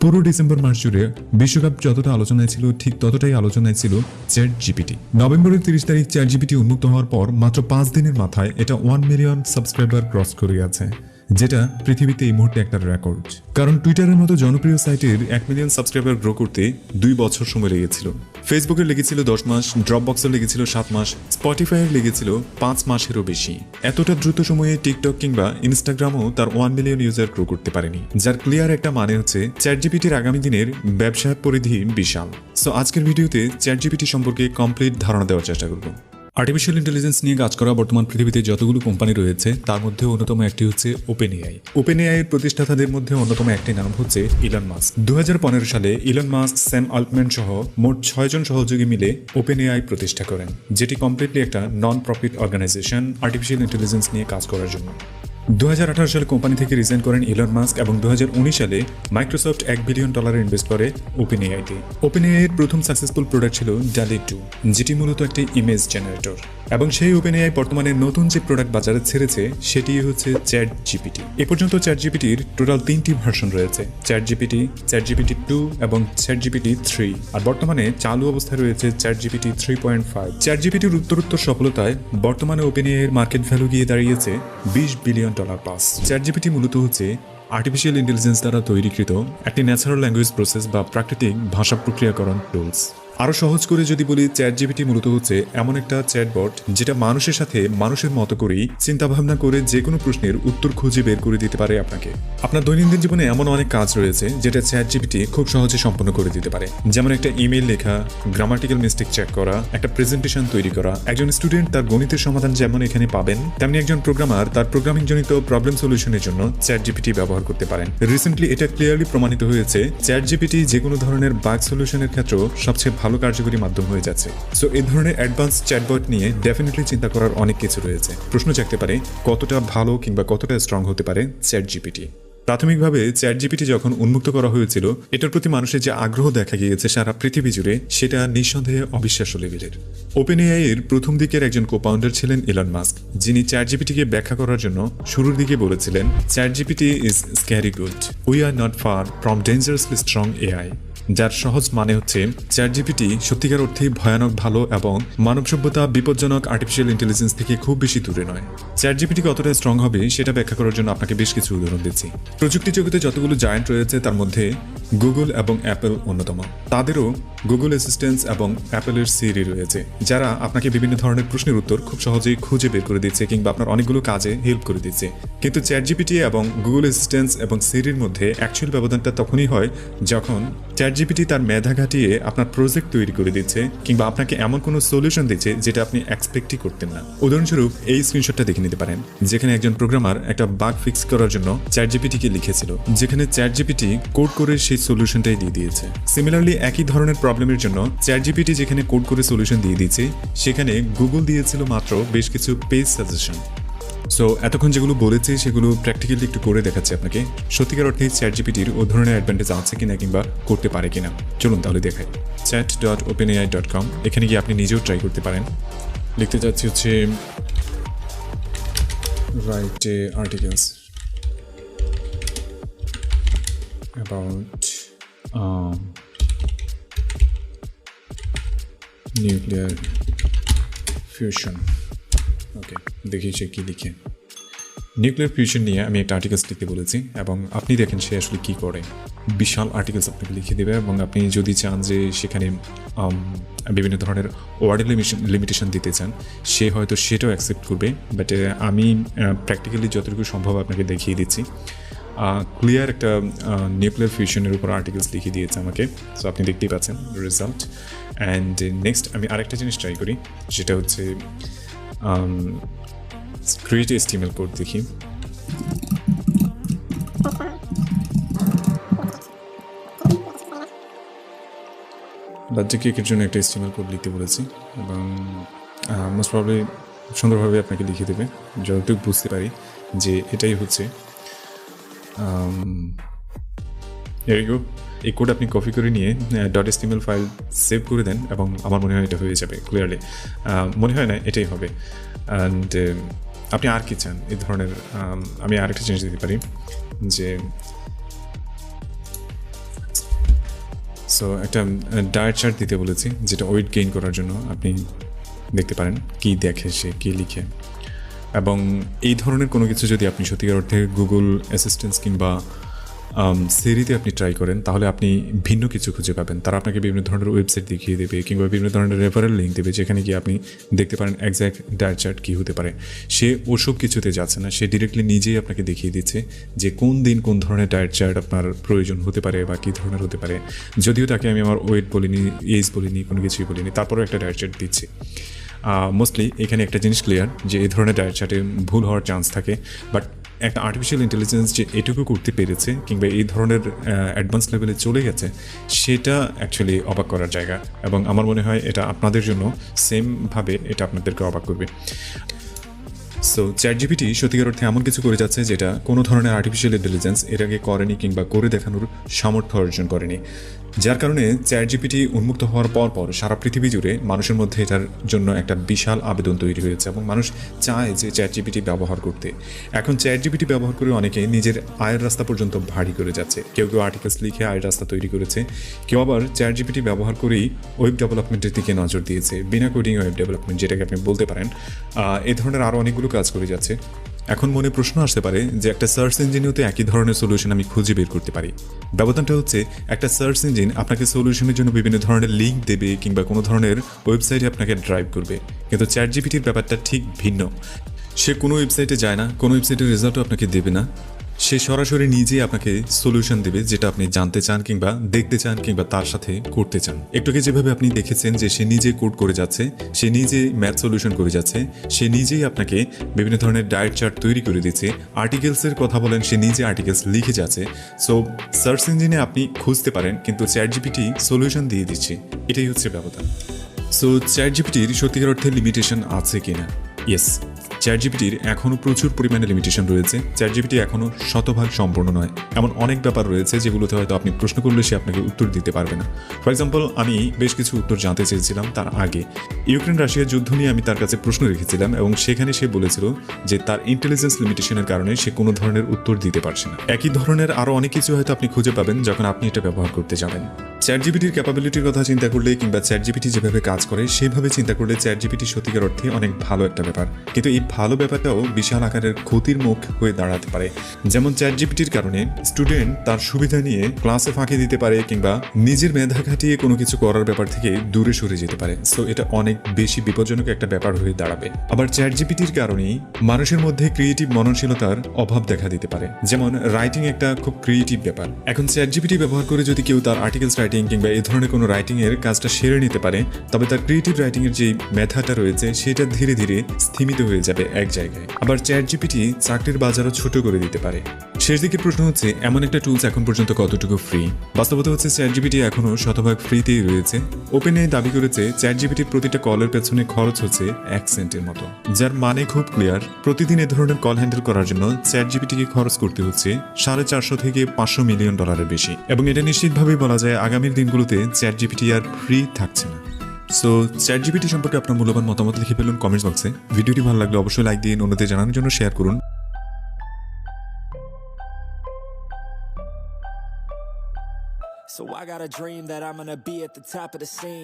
পুরো ডিসেম্বর মাস জুড়ে বিশ্বকাপ যতটা আলোচনায় ছিল ঠিক ততটাই আলোচনায় ছিল ChatGPT। নভেম্বরের 30 তারিখ ChatGPT উন্মুক্ত হওয়ার পর মাত্র 5 দিনের মাথায় এটা 1 মিলিয়ন সাবস্ক্রাইবার ক্রস করে আছে, যেটা পৃথিবীতে এই মুহূর্তে একটা রেকর্ড। কারণ টুইটারের মতো জনপ্রিয় সাইটের 1 মিলিয়ন সাবস্ক্রাইবার গ্রো করতে 2 বছর সময় লেগেছিল। ফেসবুকের লেগেছিল 10 মাস, ড্রপবক্সের লেগেছিল 7 মাস, স্পটিফাইয়ের লেগেছিল 5 মাসেরও বেশি। এতটা দ্রুত সময়ে টিকটক কিংবা ইনস্টাগ্রামও তার 1 মিলিয়ন ইউজার গ্রো করতে পারেনি, যার ক্লিয়ার একটা মানে হচ্ছে ChatGPTর আগামী দিনের ব্যবসার পরিধি বিশাল। সো আজকের ভিডিওতে ChatGPT সম্পর্কে কমপ্লিট ধারণা দেওয়ার চেষ্টা করব। আর্টিফিশিয়াল ইন্টেলিজেন্স নিয়ে কাজ করা বর্তমান পৃথিবীতে যতগুলো কোম্পানি রয়েছে তার মধ্যে অন্যতম একটি হচ্ছে OpenAI। OpenAI এর প্রতিষ্ঠাতাদের মধ্যে অন্যতম একটি নাম হচ্ছে ইলন মাস্ক। 2015 সালে ইলন মাস্ক, স্যাম আল্টম্যান সহ মোট 6 জন সহযোগী মিলে OpenAI প্রতিষ্ঠা করেন, যেটি কমপ্লিটলি একটা non profit organisation artificial intelligence নিয়ে কাজ করার জন্য। 2018 সালে কোম্পানি থেকে রিজাইন করেন ইলন মাস্ক এবং 2019 সালে মাইক্রোসফট $1 বিলিয়ন ইনভেস্ট করে OpenAI-তে। OpenAI এর প্রথম সাকসেসফুল প্রোডাক্ট ছিল DALL-E 2, যেটি মূলত একটি ইমেজ জেনারেটর। এবং সেই OpenAI বর্তমানে নতুন যে প্রোডাক্ট বাজারে ছেড়েছে সেটি হচ্ছে ChatGPT। এ পর্যন্ত ChatGPTর টোটাল 3টি ভার্সন রয়েছে, ChatGPT, ChatGPT 2 এবং ChatGPT 3। আর বর্তমানে চালু অবস্থায় রয়েছে ChatGPT 3.5। ChatGPTর উত্তরোত্তর সফলতায় বর্তমানে OpenAI এর মার্কেট ভ্যালু গিয়ে দাঁড়িয়েছে $20 বিলিয়ন প্লাস। ChatGPT মূলত হচ্ছে আর্টিফিশিয়াল ইন্টেলিজেন্স দ্বারা তৈরিকৃত একটি ন্যাচারাল ল্যাঙ্গুয়েজ প্রসেস বা প্রাকৃতিক ভাষা প্রক্রিয়াকরণ টুলস। আরও সহজ করে যদি বলি, ChatGPT মূলত হচ্ছে এমন একটা চ্যাটবট যেটা মানুষের সাথে মানুষের মতো করেই চিন্তাভাবনা করে যে কোনো প্রশ্নের উত্তর খুঁজে বের করে দিতে পারে আপনাকে। আপনার দৈনন্দিন জীবনে এমন অনেক কাজ রয়েছে যেটা ChatGPT খুব সহজে সম্পন্ন করে দিতে পারে, যেমন একটা ইমেল লেখা, গ্রামাটিক্যাল মিস্টেক চেক করা, একটা প্রেজেন্টেশন তৈরি করা। একজন স্টুডেন্ট তার গণিতের সমাধান যেমন এখানে পাবেন, তেমনি একজন প্রোগ্রামার তার প্রোগ্রামিং জনিত প্রবলেম সলিউশনের জন্য ChatGPT ব্যবহার করতে পারেন। রিসেন্টলি এটা ক্লিয়ারলি প্রমাণিত হয়েছে ChatGPT যে কোনো ধরনের বাগ সলিউশনের ক্ষেত্রেও সবচেয়ে ভালো কার্যকরী মাধ্যম হয়ে যাচ্ছে। সো এই ধরনের অ্যাডভান্স চ্যাটবট নিয়ে ডেফিনেটলি চিন্তা করার অনেক কিছু রয়েছে। প্রশ্ন জাগতে পারে কতটা ভালো কিংবা কতটা স্ট্রং হতে পারে ChatGPT। প্রাথমিকভাবে ChatGPT যখন উন্মুক্ত করা হয়েছিল, এটার প্রতি মানুষের যে আগ্রহ দেখা গিয়েছে সারা পৃথিবী জুড়ে, সেটা নিঃসন্দেহে অবিশ্বাস্য লেভেলের। OpenAI এর প্রথম দিকের একজন কোপাউন্ডার ছিলেন ইলন মাস্ক, যিনি ChatGPT-কে ব্যাখ্যা করার জন্য শুরুর দিকে বলেছিলেন, ChatGPT is scary good, we are not far from dangerously strong AI। যার সহজ মানে হচ্ছে ChatGPT সত্যিকার অর্থেই ভয়ানক ভালো এবং মানব সভ্যতা বিপজ্জনক আর্টিফিশিয়াল ইন্টেলিজেন্স থেকে খুব বেশি দূরে নয়। ChatGPT কতটা স্ট্রং হবে সেটা ব্যাখ্যা করার জন্য আপনাকে বেশ কিছু উদাহরণ দিচ্ছি। প্রযুক্তি জগতে যতগুলো জায়ান্ট রয়েছে তার মধ্যে গুগল এবং অ্যাপল অন্যতম। তাদেরও গুগল অ্যাসিস্ট্যান্ট এবং অ্যাপলের সিরি রয়েছে, যারা আপনাকে বিভিন্ন ধরনের প্রশ্নের উত্তর খুব সহজেই খুঁজে বের করে দিচ্ছে কিংবা আপনার অনেকগুলো কাজে হেল্প করে দিচ্ছে। কিন্তু ChatGPT এবং গুগল অ্যাসিস্ট্যান্ট এবং সিরির মধ্যে অ্যাকচুয়াল ব্যবধানটা তখনই হয় যখন ChatGPT তার মেধা ঘাটিয়ে আপনার প্রজেক্ট তৈরি করে দিচ্ছে কিংবা আপনাকে এমন কোনো সলিউশন দিচ্ছে যেটা আপনি এক্সপেক্টই করতেন না। উদাহরণস্বরূপ এই স্ক্রিনশটটা দেখে নিতে পারেন, যেখানে একজন প্রোগ্রামার একটা বাগ ফিক্স করার জন্য ChatGPT-কে লিখেছিল, যেখানে ChatGPT কোড করে সেই সলিউশনটাই দিয়ে দিয়েছে। সিমিলারলি একই ধরনের প্রবলেমের জন্য ChatGPT যেখানে কোড করে সলিউশন দিয়ে দিয়েছে, সেখানে গুগল দিয়েছিল মাত্র বেশ কিছু পেজ সাজেশন। সো এতক্ষণ যেগুলো বলেছি সেগুলো প্র্যাকটিক্যালি একটু করে দেখাচ্ছি আপনাকে সত্যিকার অর্থে ChatGPT-র ও ধরনের অ্যাডভান্টেজ আছে কিনা কিংবা করতে পারে কিনা। চলুন তাহলে দেখাই। chat.openai.com, এখানে গিয়ে আপনি নিজেও ট্রাই করতে পারেন। লিখতে চাচ্ছি হচ্ছে write articles about nuclear fusion. Okay, দেখি সে কী লিখে। নিউক্লিয়ার ফিউশন নিয়ে আমি একটা আর্টিকেলস লিখতে বলেছি এবং আপনি দেখেন সে আসলে কী করে। বিশাল আর্টিকেলস আপনাকে লিখে দেবে এবং আপনি যদি চান যে সেখানে বিভিন্ন ধরনের ওয়ার্ডের লিমিটেশন দিতে চান, সে হয়তো সেটাও অ্যাকসেপ্ট করবে। বাট আমি প্র্যাকটিক্যালি যতটুকু সম্ভব আপনাকে দেখিয়ে দিচ্ছি। ক্লিয়ার একটা নিউক্লিয়ার ফিউশনের উপর আর্টিকেলস লিখে দিয়েছে আমাকে। সো আপনি দেখতেই পাচ্ছেন রেজাল্ট। অ্যান্ড নেক্সট আমি আরেকটা জিনিস ট্রাই করি, সেটা হচ্ছে ক্রিয়েট HTML কোড দেখি। বার্থডে কেকের জন্য একটা HTML কোড লিখতে বলেছি এবং মোস্ট প্রবলি সুন্দরভাবে আপনাকে লিখে দেবে, যতটুকু বুঝতে পারি যে এটাই হচ্ছে। এই কোড আপনি কপি করে নিয়ে .html ফাইল সেভ করে দেন এবং আমার মনে হয় এটা হয়ে যাবে। ক্লিয়ারলি মনে হয় না এটাই হবে। অ্যান্ড আপনি আর কি চান এই ধরনের? আমি আরেকটা জিনিস দিতে পারি যে সো একটা ডায়েট চার্ট দিতে বলেছি, যেটা ওয়েট গেইন করার জন্য আপনি দেখতে পারেন কি দেখে সে, কি লিখে। এবং এই ধরনের কোনো কিছু যদি আপনি সত্যিকার অর্থে গুগল অ্যাসিস্ট্যান্স কিংবা সিরিতে আপনি ট্রাই করেন, তাহলে আপনি ভিন্ন কিছু খুঁজে পাবেন। তারা আপনাকে বিভিন্ন ধরনের ওয়েবসাইট দেখিয়ে দেবে কিংবা বিভিন্ন ধরনের রেফারেল লিঙ্ক দেবে, যেখানে গিয়ে আপনি দেখতে পারেন এক্স্যাক্ট ডায়েট চার্ট কী হতে পারে। সে ওসব কিছুতে যাচ্ছে না, সে ডিরেক্টলি নিজেই আপনাকে দেখিয়ে দিচ্ছে যে কোন দিন কোন ধরনের ডায়েট চার্ট আপনার প্রয়োজন হতে পারে বা কী ধরনের হতে পারে। যদিও তাকে আমি আমার ওয়েট বলিনি, এজ বলিনি, কোনো কিছুই বলিনি, তারপরেও একটা ডায়েট চার্ট দিচ্ছি। মোস্টলি এখানে একটা জিনিস ক্লিয়ার যে এই ধরনের ডায়েট চার্টে ভুল হওয়ার চান্স থাকে, বাট একটা আর্টিফিশিয়াল ইন্টেলিজেন্স যে এটুকু করতে পেরেছে কিংবা এই ধরনের অ্যাডভান্স লেভেলে চলে গেছে, সেটা অ্যাকচুয়ালি অবাক করার জায়গা। এবং আমার মনে হয় এটা আপনাদের জন্য সেমভাবে এটা আপনাদেরকে অবাক করবে। সো ChatGPT সত্যিকার অর্থে এমন কিছু করে যাচ্ছে যেটা কোনো ধরনের আর্টিফিশিয়াল ইন্টেলিজেন্স এর আগে করেনি কিংবা করে দেখানোর সামর্থ্য অর্জন করেনি, যার কারণে ChatGPT উন্মুক্ত হওয়ার পর সারা পৃথিবী জুড়ে মানুষের মধ্যে এটার জন্য একটা বিশাল আবেদন তৈরি হয়েছে এবং মানুষ চায় যে ChatGPT ব্যবহার করতে। এখন ChatGPT ব্যবহার করে অনেকে নিজের আয়ের রাস্তা পর্যন্ত ভারী করে যাচ্ছে। কেউ কেউ আর্টিকেলস লিখে আয়ের রাস্তা তৈরি করেছে, কেউ আবার ChatGPT ব্যবহার করেই ওয়েব ডেভেলপমেন্টের দিকে নজর দিয়েছে, বিনা কোডিং ওয়েব ডেভেলপমেন্ট, যেটাকে আপনি বলতে পারেন। এই ধরনের আরও অনেকগুলো কাজ করে যাচ্ছে। এখন মনে প্রশ্ন আসতে পারে যে একটা সার্চ ইঞ্জিনেও তো একই ধরনের সলিউশন আমি খুঁজে বের করতে পারি। ব্যবধানটা হচ্ছে একটা সার্চ ইঞ্জিন আপনাকে সলিউশনের জন্য বিভিন্ন ধরনের লিঙ্ক দেবে কিংবা কোনো ধরনের ওয়েবসাইটে আপনাকে ড্রাইভ করবে, কিন্তু ChatGPTর ব্যাপারটা ঠিক ভিন্ন। সে কোনো ওয়েবসাইটে যায় না, কোনো ওয়েবসাইটের রেজাল্টও আপনাকে দেবে না, সে সরাসরি নিজেই আপনাকে সলিউশন দেবে যেটা আপনি জানতে চান কিংবা দেখতে চান কিংবা তার সাথে করতে চান। একটুকে যেভাবে আপনি দেখেছেন যে সে নিজে কোড করে যাচ্ছে, সে নিজে ম্যাথ সলিউশন করে যাচ্ছে, সে নিজেই আপনাকে বিভিন্ন ধরনের ডায়েট চার্ট তৈরি করে দিচ্ছে, আর্টিকেলসের কথা বলেন সে নিজে আর্টিকেলস লিখে যাচ্ছে। সো সার্চ ইঞ্জিনে আপনি খুঁজতে পারেন কিন্তু ChatGPT সলিউশন দিয়ে দিচ্ছে, এটাই হচ্ছে ব্যবধান। সো ChatGPTর সত্যিকার অর্থে লিমিটেশন আছে কিনা? ইয়েস, ChatGPTর এখনও প্রচুর পরিমাণে লিমিটেশন রয়েছে। ChatGPT এখনও শতভাগ সম্পূর্ণ নয়। এমন অনেক ব্যাপার রয়েছে যেগুলোতে হয়তো আপনি প্রশ্ন করলে সে আপনাকে উত্তর দিতে পারবে না। ফর এক্সাম্পল, আমি বেশ কিছু উত্তর জানতে চেয়েছিলাম তার আগে। ইউক্রেন রাশিয়া যুদ্ধ নিয়ে আমি তার কাছে প্রশ্ন রেখেছিলাম এবং সেখানে সে বলেছিল যে তার ইন্টেলিজেন্স লিমিটেশনের কারণে সে কোনো ধরনের উত্তর দিতে পারছে না। একই ধরনের আরও অনেক কিছু হয়তো আপনি খুঁজে পাবেন যখন আপনি এটা ব্যবহার করতে যাবেন। ChatGPTর ক্যাপাবিলিটির কথা চিন্তা করলে কিংবা ChatGPT যেভাবে কাজ করে সেভাবে চিন্তা করলে ChatGPT সত্যিকার অর্থে অনেক ভালো একটা ব্যাপার, কিন্তু এই ভালো ব্যাপারটাও বিশাল আকারের ক্ষতির মুখ হয়ে দাঁড়াতে পারে। যেমন ChatGPTর কারণে স্টুডেন্ট তার সুবিধা নিয়ে ক্লাসে ফাঁকি দিতে পারে কিংবা নিজের মেধা খাটিয়ে কোনো কিছু করার ব্যাপার থেকে দূরে সরে যেতে পারে। সো এটা অনেক বেশি বিপজ্জনক একটা ব্যাপার হয়ে দাঁড়াবে। আবার ChatGPTর কারণেই মানুষের মধ্যে ক্রিয়েটিভ মননশীলতার অভাব দেখা দিতে পারে। যেমন রাইটিং একটা খুব ক্রিয়েটিভ ব্যাপার। এখন ChatGPT ব্যবহার করে যদি কেউ তার আর্টিকেলস রাইটিং কিংবা এই ধরনের কোনো রাইটিং এর কাজটা সেরে নিতে পারে, তবে তার ক্রিয়েটিভ রাইটিং এর যে মেধাটা রয়েছে সেটা ধীরে ধীরে স্থিমিত হয়ে যাবে এক জায়গায়। আবার ChatGPT চাকরির বাজারও ছোট করে দিতে পারে। শেষ দিকে প্রশ্ন হচ্ছে, এমন একটা টুলস এখন পর্যন্ত কতটুকু ফ্রি? বাস্তবতা হচ্ছে ChatGPT এখনও শতভাগ ফ্রিতেই রয়েছে। OpenAi দাবি করেছে ChatGPTর প্রতিটা কলের পেছনে খরচ হচ্ছে 1 সেন্টের মতো, যার মানে খুব ক্লিয়ার। প্রতিদিন এ ধরনের কল হ্যান্ডেল করার জন্য ChatGPTকে খরচ করতে হচ্ছে $450 থেকে $500 মিলিয়ন বেশি। এবং এটা নিশ্চিতভাবেই বলা যায় আগামীর দিনগুলোতে ChatGPT আর ফ্রি থাকছে না। সো ChatGPT সম্পর্কে আপনার মূল্যবান মতামত লিখে ফেলুন কমেন্টস বক্সে। ভিডিওটি ভালো লাগলে অবশ্যই লাইক দিন, অন্যদের জানানোর জন্য শেয়ার করুন। So I got a dream that I'm gonna be at the top of the scene.